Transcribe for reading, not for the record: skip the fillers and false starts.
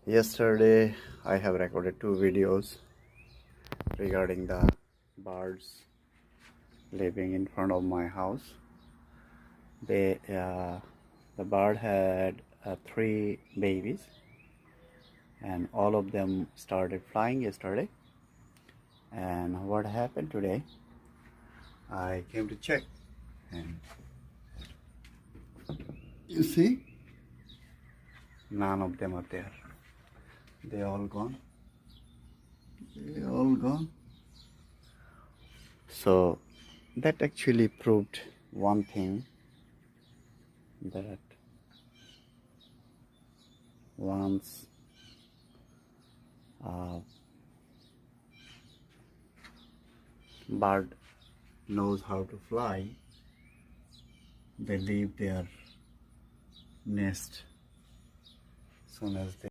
Yesterday I have recorded 2 videos regarding the birds living in front of my house. The bird had 3 babies, and all of them started flying yesterday. And what happened today? I came to check, and you see, none of them are there. They all gone. They all gone. So that actually proved one thing, that once a bird knows how to fly, they leave their nest soon as they